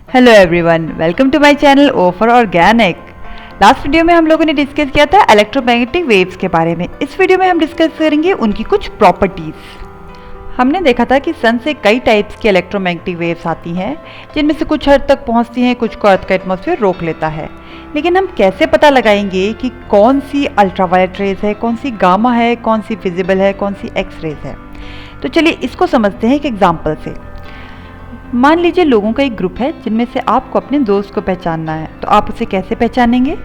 Hello everyone, welcome to my channel O for organic. Last video में हम लोगों ने डिस्कस किया था इलेक्ट्रोमैग्नेटिक वेव्स के बारे में। इस वीडियो में हम डिस्कस करेंगे उनकी कुछ प्रॉपर्टीज़। हमने देखा था कि सन से कई टाइप्स की इलेक्ट्रोमैग्नेटिक वेव्स आती हैं, जिनमें से कुछ अर्थ तक पहुंचती हैं, कुछ को अर्थ का एटमॉस्फेयर रोक लेता है। लेकिन हम कैसे पता लगाएंगे कि कौन सी अल्ट्रावायलेट रेज है, कौन सी गामा है, कौन सी विजिबल है, कौन सी एक्स रेज है? तो चलिए इसको समझते हैं एक एग्जाम्पल से। मान लीजिए लोगों का एक ग्रुप है जिनमें से आपको अपने दोस्त को पहचानना है। तो आप उसे कैसे पहचानेंगे?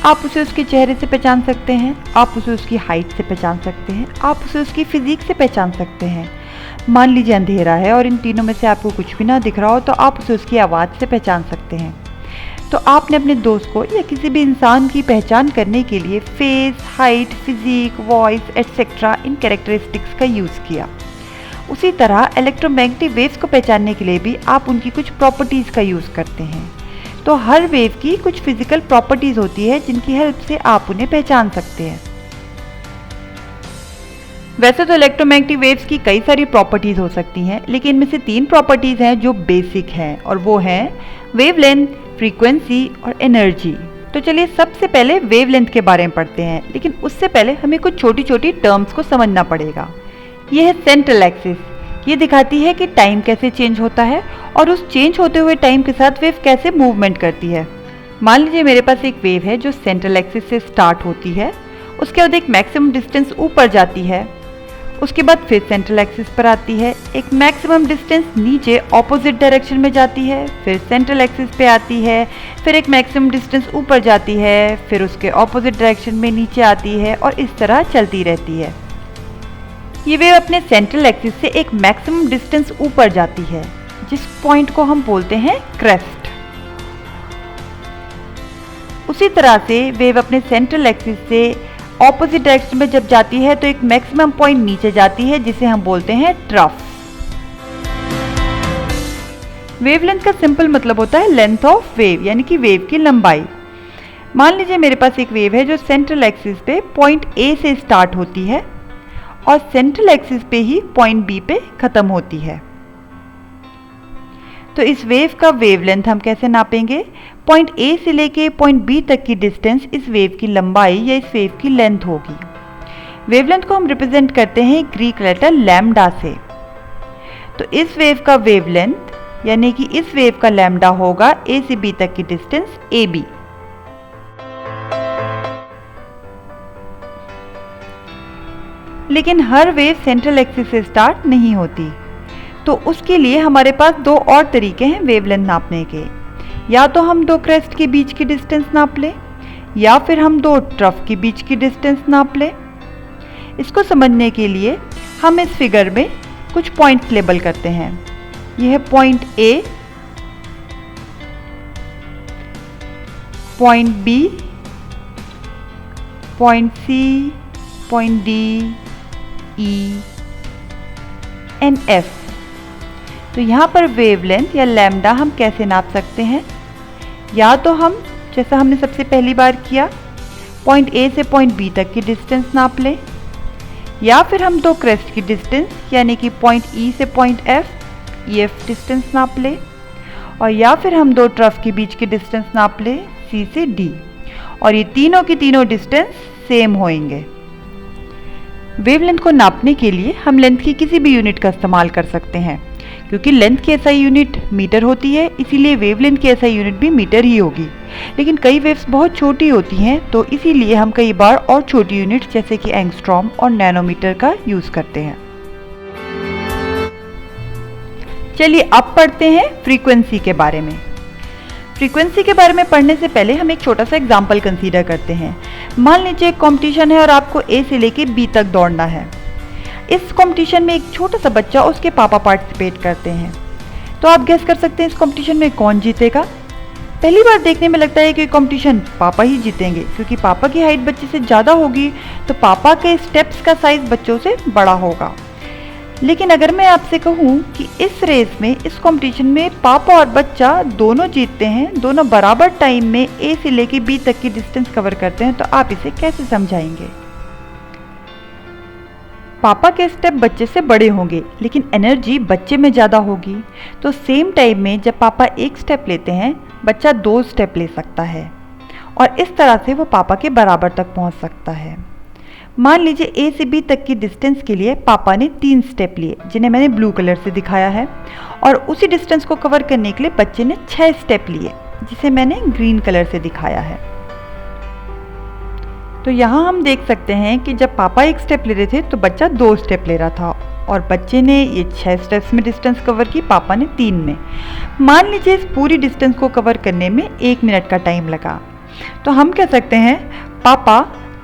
आप उसे उसके चेहरे से पहचान सकते हैं, आप उसे उसकी हाइट से पहचान सकते हैं, आप उसे उसकी फिजिक से पहचान सकते हैं। मान लीजिए अंधेरा है और इन तीनों में से आपको कुछ भी ना दिख रहा हो, तो आप उसे उसकी आवाज़ से पहचान सकते हैं। तो आपने अपने दोस्त को या किसी भी इंसान की पहचान करने के लिए face, height, physique, voice etcetera इन कैरेक्टरिस्टिक्स का यूज़ किया। उसी तरह इलेक्ट्रोमैग्नेटिक वेव्स को पहचानने के लिए भी आप उनकी कुछ प्रॉपर्टीज़ का यूज़ करते हैं। तो हर वेव की कुछ फिजिकल प्रॉपर्टीज़ होती है जिनकी हेल्प से आप उन्हें पहचान सकते हैं। वैसे तो इलेक्ट्रोमैग्नेटिक वेव्स की कई सारी प्रॉपर्टीज़ हो सकती हैं, लेकिन इनमें से 3 प्रॉपर्टीज़ हैं जो बेसिक हैं, और वो हैं वेवलेंथ, फ्रीक्वेंसी और एनर्जी। तो चलिए सबसे पहले वेवलेंथ के बारे में पढ़ते हैं, लेकिन उससे पहले हमें कुछ छोटी छोटी टर्म्स को समझना पड़ेगा। यह है सेंट्रल एक्सिस। ये दिखाती है कि टाइम कैसे चेंज होता है और उस चेंज होते हुए टाइम के साथ वेव कैसे मूवमेंट करती है। मान लीजिए मेरे पास एक वेव है जो सेंट्रल एक्सिस से स्टार्ट होती है, उसके बाद एक मैक्सिमम डिस्टेंस ऊपर जाती है, उसके बाद फिर सेंट्रल एक्सिस पर आती है, एक मैक्सिमम डिस्टेंस नीचे ऑपोजिट डायरेक्शन में जाती है, फिर सेंट्रल एक्सिस पे आती है, फिर एक मैक्सिमम डिस्टेंस ऊपर जाती है, फिर उसके ऑपोजिट डायरेक्शन में नीचे आती है और इस तरह चलती रहती है। ये वेव अपने सेंट्रल एक्सिस से एक मैक्सिमम डिस्टेंस ऊपर जाती है, जिस पॉइंट को हम बोलते हैं क्रेस्ट। उसी तरह से वेव अपने सेंट्रल एक्सिस से ऑपोजिट डायरेक्शन में जब जाती है तो एक मैक्सिमम पॉइंट नीचे जाती है, जिसे हम बोलते हैं ट्रफ। वेवलेंथ का सिंपल मतलब होता है लेंथ ऑफ वेव, यानी कि वेव की लंबाई। मान लीजिए मेरे पास एक वेव है जो सेंट्रल एक्सिस पे पॉइंट ए से स्टार्ट होती है और सेंट्रल एक्सिस पे ही पॉइंट बी पे खत्म होती है। तो इस वेव का वेवलेंथ हम कैसे नापेंगे? पॉइंट ए से लेके पॉइंट बी तक की डिस्टेंस इस वेव की लंबाई या इस वेव की लेंथ होगी। वेवलेंथ को हम रिप्रेजेंट करते हैं ग्रीक लेटर लैम्डा से। तो इस वेव का वेवलेंथ यानी कि इस वेव का लैम्डा होगा ए से बी तक की डिस्टेंस ए बी। लेकिन हर वेव सेंट्रल एक्सिस से स्टार्ट नहीं होती, तो उसके लिए हमारे पास 2 और तरीके हैं वेवलेंथ नापने के। या तो हम 2 क्रेस्ट के बीच की डिस्टेंस नाप लें, या फिर हम 2 ट्रफ के बीच की डिस्टेंस नाप लें। इसको समझने के लिए हम इस फिगर में कुछ पॉइंट्स लेबल करते हैं। यह है point A, point B, point C, point D, E and F. तो यहाँ पर वेवलेंथ या लैम्डा हम कैसे नाप सकते हैं? या तो हम जैसा हमने सबसे पहली बार किया, पॉइंट ए से पॉइंट बी तक की डिस्टेंस नाप लें, या फिर हम 2 क्रेस्ट की डिस्टेंस यानी कि पॉइंट ई से point F, E F distance नाप लें, और या फिर हम 2 ट्रफ के बीच की डिस्टेंस नाप लें, सी से डी, और ये तीनों की तीनों डिस्टेंस सेम होंगे। वेवलेंथ को नापने के लिए हम लेंथ की किसी भी यूनिट का इस्तेमाल कर सकते हैं। क्योंकि लेंथ की एसआई यूनिट मीटर होती है, इसीलिए वेवलेंथ की एसआई यूनिट भी मीटर ही होगी। लेकिन कई वेव्स बहुत छोटी होती हैं, तो इसीलिए हम कई बार और छोटी यूनिट जैसे कि एंगस्ट्रॉम और नैनोमीटर का यूज़ करते हैं। चलिए अब पढ़ते हैं फ्रीक्वेंसी के बारे में। फ्रीक्वेंसी के बारे में पढ़ने से पहले हम एक छोटा सा एग्जाम्पल कंसीडर करते हैं। मान लीजिए एक कॉम्पिटिशन है और आपको ए से लेके बी तक दौड़ना है। इस कंपटीशन में एक छोटा सा बच्चा और उसके पापा पार्टिसिपेट करते हैं। तो आप गेस कर सकते हैं इस कंपटीशन में कौन जीतेगा? पहली बार देखने में लगता है कि कंपटीशन पापा ही जीतेंगे, क्योंकि पापा की हाइट बच्चे से ज़्यादा होगी, तो पापा के स्टेप्स का साइज बच्चों से बड़ा होगा। लेकिन अगर मैं आपसे कहूँ कि इस रेस में, इस कंपटीशन में पापा और बच्चा दोनों जीतते हैं, दोनों बराबर टाइम में ए से लेके बी तक की डिस्टेंस कवर करते हैं, तो आप इसे कैसे समझाएंगे? पापा के स्टेप बच्चे से बड़े होंगे लेकिन एनर्जी बच्चे में ज़्यादा होगी। तो सेम टाइम में जब पापा एक स्टेप लेते हैं, बच्चा 2 स्टेप ले सकता है और इस तरह से वो पापा के बराबर तक पहुंच सकता है। मान लीजिए A से B तक की डिस्टेंस के लिए पापा ने 3 स्टेप लिए, जिन्हें मैंने ब्लू कलर से दिखाया है, और उसी डिस्टेंस को कवर करने के लिए बच्चे ने 6 स्टेप लिए, जिसे मैंने ग्रीन कलर से दिखाया है। तो यहाँ हम देख सकते हैं कि जब पापा एक स्टेप ले रहे थे तो बच्चा 2 स्टेप ले रहा था और बच्चे ने ये 6 स्टेप्स में डिस्टेंस कवर की, पापा ने 3 में। मान लीजिए इस पूरी डिस्टेंस को कवर करने में 1 मिनट का टाइम लगा, तो हम कह सकते हैं पापा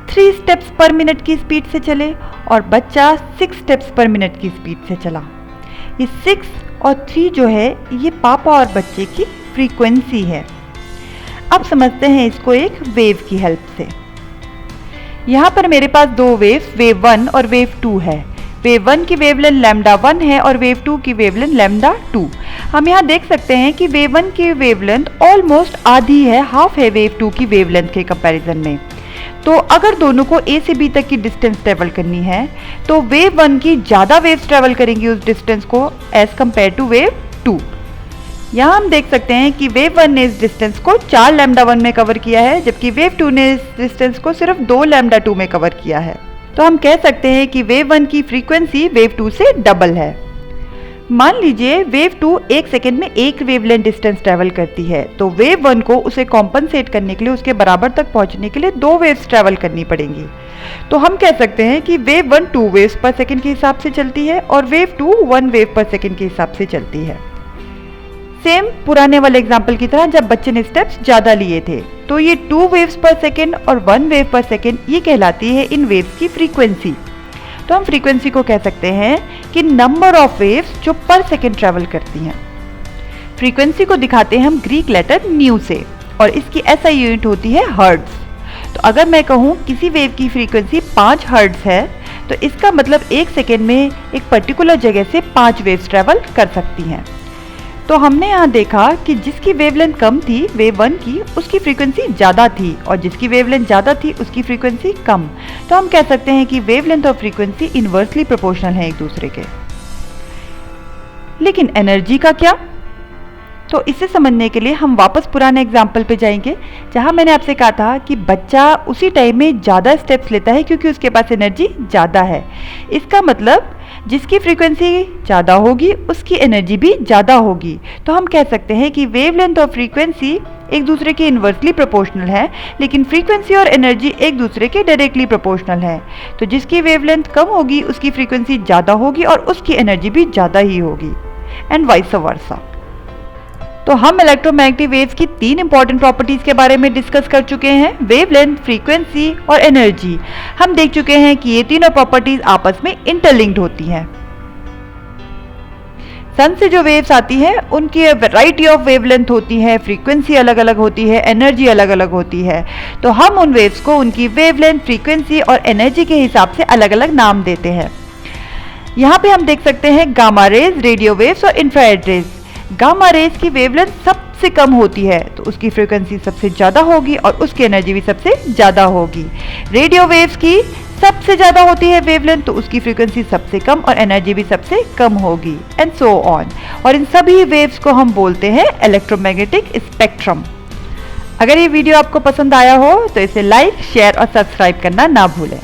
3 स्टेप्स पर मिनट की स्पीड से चले और बच्चा 6 स्टेप्स पर मिनट की स्पीड से चला। ये 6 और 3 जो है ये पापा और बच्चे की फ्रीक्वेंसी है। अब समझते हैं इसको एक वेव की हेल्प से। यहाँ पर मेरे पास 2 वेव्स, वेव 1 और वेव 2 है। वेव 1 की वेवलेंथ लैम्डा 1 है और वेव 2 की वेवलेंथ लैम्डा 2। हम यहाँ देख सकते हैं कि वेव 1 की वेवलेंथ ऑलमोस्ट आधी है, हाफ है वेव 2 की वेवलेंथ के कंपैरिजन में। तो अगर दोनों को A से B तक की डिस्टेंस ट्रेवल करनी है तो वेव 1 की ज़्यादा वेव्स ट्रेवल करेंगी उस डिस्टेंस को एज कम्पेयर टू वेव 2। यहाँ हम देख सकते हैं कि वेव 1 ने इस डिस्टेंस को 4 लैम्डा 1 में कवर किया है, जबकि वेव 2 ने इस डिस्टेंस को सिर्फ 2 लैम्डा 2 में कवर किया है। तो हम कह सकते हैं कि वेव 1 की फ्रीक्वेंसी वेव 2 से डबल है। मान लीजिए वेव 2 1 सेकेंड में 1 वेवलेंथ डिस्टेंस ट्रैवल करती है, तो वेव 1 को उसे कॉम्पनसेट करने के लिए, उसके बराबर तक पहुंचने के लिए 2 वेव्स ट्रैवल करनी पड़ेंगी। तो हम कह सकते हैं कि वेव 1 2 वेव्स पर सेकेंड के हिसाब से चलती है और वेव 2 1 वेव पर सेकेंड के हिसाब से चलती है। सेम पुराने वाले एग्जाम्पल की तरह जब बच्चे ने स्टेप्स ज़्यादा लिए थे, तो ये 2 वेव्स पर सेकेंड और 1 वेव पर सेकेंड ये कहलाती है इन वेव्स की फ्रीक्वेंसी। तो हम फ्रीक्वेंसी को कह सकते हैं कि नंबर ऑफ वेव्स जो पर सेकेंड ट्रैवल करती हैं। फ्रीक्वेंसी को दिखाते हैं हम ग्रीक लेटर न्यू से और इसकी ऐसा यूनिट होती है हर्ट्ज। तो अगर मैं कहूँ किसी वेव की फ्रीक्वेंसी 5 हर्ट्ज है, तो इसका मतलब 1 सेकेंड में एक पर्टिकुलर जगह से 5 वेव्स ट्रैवल कर सकती हैं। तो हमने यहाँ देखा कि जिसकी वेवलेंथ कम थी वेव 1 की, उसकी फ्रीक्वेंसी ज़्यादा थी, और जिसकी वेवलेंथ ज़्यादा थी उसकी फ्रीक्वेंसी कम। तो हम कह सकते हैं कि वेवलेंथ और फ्रीक्वेंसी इन्वर्सली प्रोपोर्शनल है एक दूसरे के। लेकिन एनर्जी का क्या? तो इसे समझने के लिए हम वापस पुराने एग्जाम्पल पे जाएंगे, जहाँ मैंने आपसे कहा था कि बच्चा उसी टाइम में ज़्यादा स्टेप्स लेता है क्योंकि उसके पास एनर्जी ज़्यादा है। इसका मतलब जिसकी फ्रीक्वेंसी ज़्यादा होगी उसकी एनर्जी भी ज़्यादा होगी। तो हम कह सकते हैं कि वेवलेंथ और फ्रीक्वेंसी एक दूसरे के इन्वर्सली प्रोपोर्शनल है, लेकिन फ्रीक्वेंसी और एनर्जी एक दूसरे के डायरेक्टली प्रोपोर्शनल है। तो जिसकी वेवलेंथ कम होगी उसकी फ्रीक्वेंसी ज़्यादा होगी और उसकी एनर्जी भी ज़्यादा ही होगी, एंड वाइस वर्सा। तो हम इलेक्ट्रोमैग्नेटिक वेव्स की 3 इंपॉर्टेंट प्रॉपर्टीज के बारे में डिस्कस कर चुके हैं, वेवलेंथ, फ्रीक्वेंसी और एनर्जी। हम देख चुके हैं कि ये तीनों प्रॉपर्टीज आपस में इंटरलिंक्ड होती हैं। सन से जो वेव्स आती हैं उनकी वैरायटी ऑफ वेवलेंथ होती है, फ्रीक्वेंसी अलग अलग होती है, एनर्जी अलग अलग होती है। तो हम उन वेव्स को उनकी वेवलेंथ, फ्रीक्वेंसी और एनर्जी के हिसाब से अलग अलग नाम देते हैं। यहाँ पे हम देख सकते हैं गामा रेज, रेडियो वेव्स और इंफ्रारेड रेज। गामा रेज की वेवलेंथ सबसे कम होती है तो उसकी फ्रीक्वेंसी सबसे ज़्यादा होगी और उसकी एनर्जी भी सबसे ज़्यादा होगी। रेडियो वेव्स की सबसे ज़्यादा होती है वेवलेंथ तो उसकी फ्रीक्वेंसी सबसे कम और एनर्जी भी सबसे कम होगी, एंड सो ऑन। और इन सभी वेव्स को हम बोलते हैं इलेक्ट्रोमैग्नेटिक स्पेक्ट्रम। अगर ये वीडियो आपको पसंद आया हो तो इसे लाइक, शेयर और सब्सक्राइब करना ना भूलें।